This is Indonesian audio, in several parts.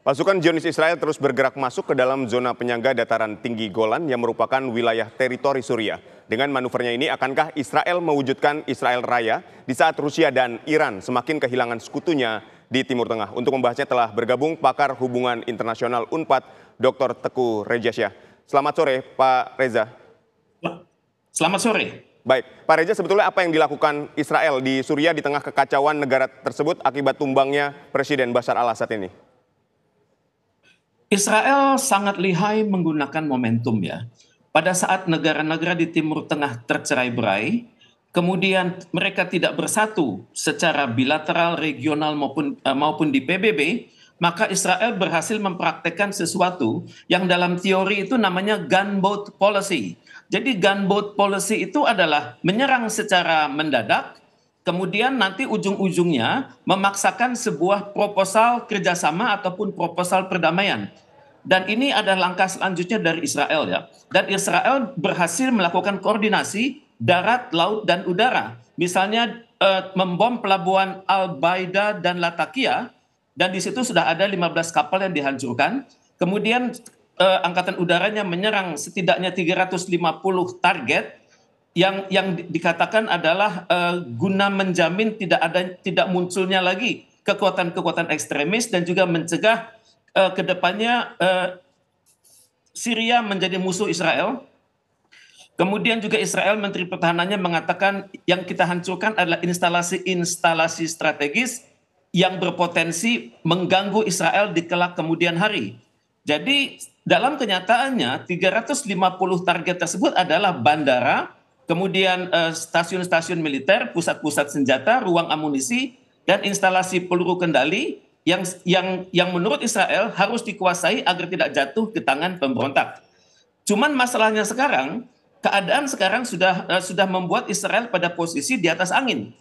Pasukan Zionis Israel terus bergerak masuk ke dalam zona penyangga dataran tinggi Golan yang merupakan wilayah teritori Suriah. Dengan manuvernya ini, akankah Israel mewujudkan Israel Raya di saat Rusia dan Iran semakin kehilangan sekutunya di Timur Tengah? Untuk membahasnya telah bergabung pakar hubungan internasional UNPAD, Dr. Teguh Rejassyah. Selamat sore, Pak Reza. Selamat sore. Baik, Pak Reza, sebetulnya apa yang dilakukan Israel di Suriah di tengah kekacauan negara tersebut akibat tumbangnya Presiden Bashar al-Assad ini? Israel sangat lihai menggunakan momentum ya. Pada saat negara-negara di Timur Tengah tercerai-berai, kemudian mereka tidak bersatu secara bilateral, regional maupun di PBB, maka Israel berhasil mempraktekkan sesuatu yang dalam teori itu namanya gunboat policy. Jadi gunboat policy itu adalah menyerang secara mendadak, kemudian nanti ujung-ujungnya memaksakan sebuah proposal kerjasama ataupun proposal perdamaian. Dan ini adalah langkah selanjutnya dari Israel ya. Dan Israel berhasil melakukan koordinasi darat, laut, dan udara. Misalnya membom pelabuhan Al-Baida dan Latakia, dan di situ sudah ada 15 kapal yang dihancurkan. Kemudian angkatan udaranya menyerang setidaknya 350 target yang dikatakan adalah guna menjamin tidak munculnya lagi kekuatan-kekuatan ekstremis dan juga mencegah kedepannya Syria menjadi musuh Israel. Kemudian juga Israel, Menteri Pertahanannya mengatakan yang kita hancurkan adalah instalasi strategis yang berpotensi mengganggu Israel di kelak kemudian hari. Jadi dalam kenyataannya 350 target tersebut adalah bandara, kemudian stasiun-stasiun militer, pusat-pusat senjata, ruang amunisi, dan instalasi peluru kendali yang menurut Israel harus dikuasai agar tidak jatuh ke tangan pemberontak. Cuman masalahnya sekarang, keadaan sekarang sudah membuat Israel pada posisi di atas angin.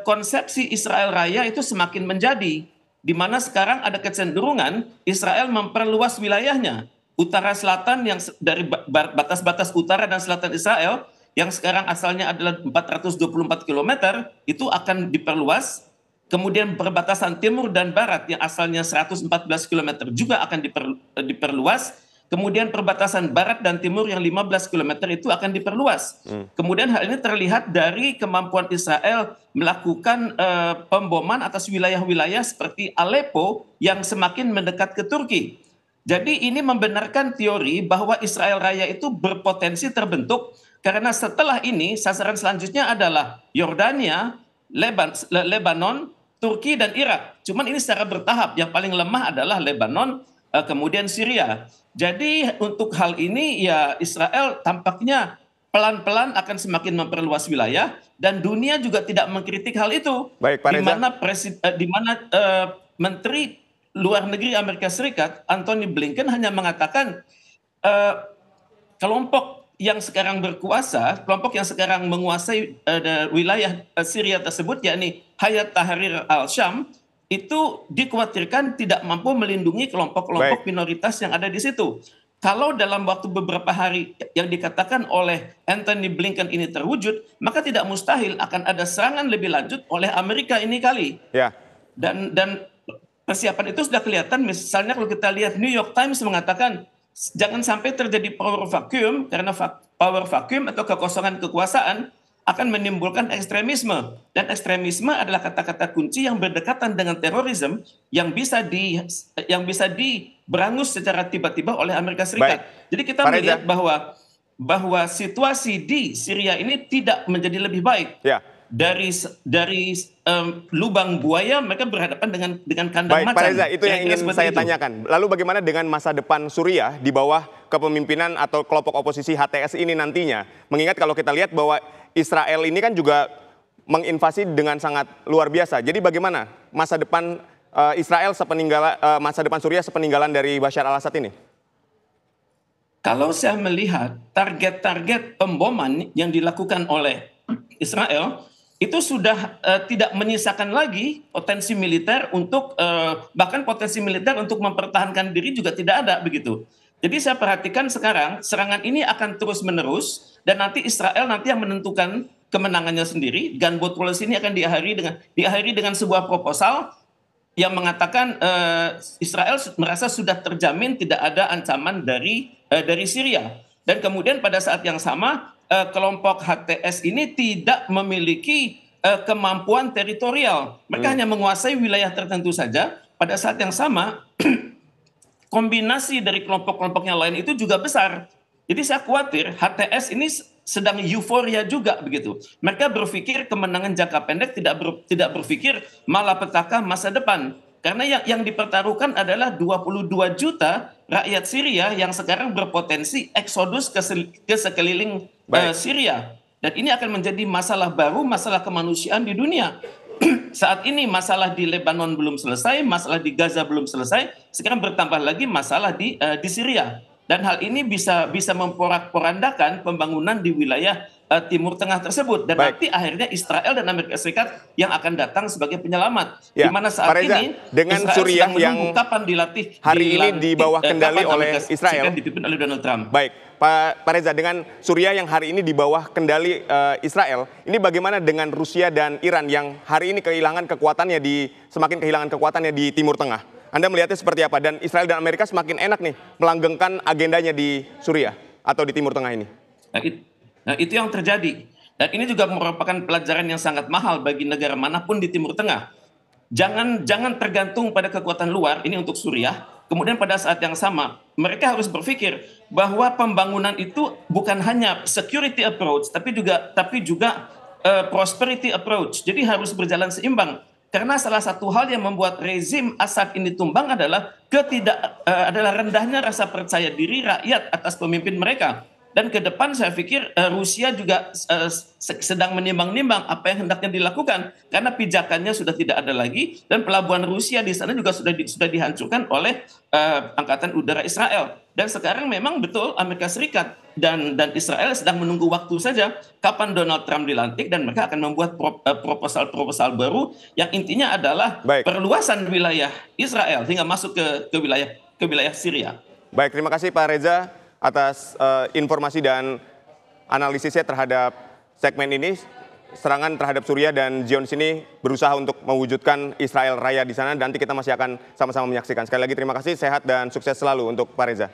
Konsepsi Israel Raya itu semakin menjadi, di mana sekarang ada kecenderungan Israel memperluas wilayahnya. Utara selatan yang dari batas-batas utara dan selatan Israel yang sekarang asalnya adalah 424 km itu akan diperluas. Kemudian perbatasan timur dan barat yang asalnya 114 km juga akan diperluas. Kemudian perbatasan barat dan timur yang 15 km itu akan diperluas. Kemudian hal ini terlihat dari kemampuan Israel melakukan pemboman atas wilayah-wilayah seperti Aleppo yang semakin mendekat ke Turki. Jadi ini membenarkan teori bahwa Israel Raya itu berpotensi terbentuk karena setelah ini sasaran selanjutnya adalah Yordania, Lebanon, Turki, dan Irak. Cuman ini secara bertahap, yang paling lemah adalah Lebanon, kemudian Syria. Jadi untuk hal ini ya Israel tampaknya pelan-pelan akan semakin memperluas wilayah dan dunia juga tidak mengkritik hal itu. Baik, Pak Reza. Di mana Menteri Luar Negeri Amerika Serikat Antony Blinken hanya mengatakan kelompok yang sekarang berkuasa, kelompok yang sekarang menguasai wilayah Syria tersebut, yakni Hayat Tahrir al-Syam, itu dikhawatirkan tidak mampu melindungi kelompok-kelompok minoritas yang ada di situ. Kalau dalam waktu beberapa hari yang dikatakan oleh Antony Blinken ini terwujud, maka tidak mustahil akan ada serangan lebih lanjut oleh Amerika ini kali. Ya. Dan persiapan itu sudah kelihatan. Misalnya kalau kita lihat New York Times mengatakan jangan sampai terjadi power vacuum, karena power vacuum atau kekosongan kekuasaan akan menimbulkan ekstremisme. Dan ekstremisme adalah kata-kata kunci yang berdekatan dengan terorisme yang bisa diberangus secara tiba-tiba oleh Amerika Serikat. Baik. Jadi kita melihat bahwa situasi di Syria ini tidak menjadi lebih baik. Ya. Dari lubang buaya mereka berhadapan dengan kandang macan. Baik, Pak Reza, itu yang ingin saya tanyakan. Lalu bagaimana dengan masa depan Suriah di bawah kepemimpinan atau kelompok oposisi HTS ini nantinya? Mengingat kalau kita lihat bahwa Israel ini kan juga menginvasi dengan sangat luar biasa. Jadi bagaimana masa depan masa depan Suriah sepeninggalan dari Bashar al-Assad ini? Kalau saya melihat target-target pemboman yang dilakukan oleh Israel itu sudah tidak menyisakan lagi potensi militer untuk bahkan potensi militer untuk mempertahankan diri juga tidak ada begitu. Jadi saya perhatikan sekarang serangan ini akan terus menerus dan nanti Israel yang menentukan kemenangannya sendiri. Gunboat policy ini akan diakhiri dengan sebuah proposal yang mengatakan Israel merasa sudah terjamin tidak ada ancaman dari Syria. Dan kemudian pada saat yang sama kelompok HTS ini tidak memiliki kemampuan teritorial. Mereka hanya menguasai wilayah tertentu saja. Pada saat yang sama kombinasi dari kelompok-kelompok yang lain itu juga besar. Jadi saya khawatir HTS ini sedang euforia juga begitu. Mereka berpikir kemenangan jangka pendek, tidak berpikir malapetaka masa depan. Karena yang dipertaruhkan adalah 22 juta rakyat Syria yang sekarang berpotensi eksodus ke sekeliling Syria. Dan ini akan menjadi masalah baru, masalah kemanusiaan di dunia. Saat ini masalah di Lebanon belum selesai, masalah di Gaza belum selesai, sekarang bertambah lagi masalah di Syria. Dan hal ini bisa memporak-porandakan pembangunan di wilayah Timur Tengah tersebut. Dan nanti akhirnya Israel dan Amerika Serikat yang akan datang sebagai penyelamat. Ya, di mana saat Pak Reza, ini dengan Israel Suriah sedang yang kapan dilatih hari ini di bawah kendali oleh Israel, dipimpin oleh Donald Trump. Baik, Pak Reza, dengan Suriah yang hari ini di bawah kendali Israel, ini bagaimana dengan Rusia dan Iran yang hari ini semakin kehilangan kekuatannya di Timur Tengah? Anda melihatnya seperti apa? Dan Israel dan Amerika semakin enak nih melanggengkan agendanya di Suriah atau di Timur Tengah ini. Nah, itu yang terjadi. Dan ini juga merupakan pelajaran yang sangat mahal bagi negara manapun di Timur Tengah. Jangan tergantung pada kekuatan luar, ini untuk Suriah. Kemudian pada saat yang sama, mereka harus berpikir bahwa pembangunan itu bukan hanya security approach, tapi juga prosperity approach. Jadi harus berjalan seimbang. Karena salah satu hal yang membuat rezim Assad ini tumbang adalah rendahnya rasa percaya diri rakyat atas pemimpin mereka. Dan ke depan saya pikir Rusia juga sedang menimbang-nimbang apa yang hendaknya dilakukan karena pijakannya sudah tidak ada lagi dan pelabuhan Rusia di sana juga sudah dihancurkan oleh angkatan udara Israel. Dan sekarang memang betul Amerika Serikat dan Israel sedang menunggu waktu saja kapan Donald Trump dilantik dan mereka akan membuat proposal baru yang intinya adalah perluasan wilayah Israel hingga masuk ke wilayah Syria. Baik, terima kasih Pak Reza atas informasi dan analisisnya terhadap segmen ini. Serangan terhadap Suriah dan Zionis ini berusaha untuk mewujudkan Israel Raya di sana. Nanti kita masih akan sama-sama menyaksikan. Sekali lagi terima kasih, sehat dan sukses selalu untuk Pak Reza.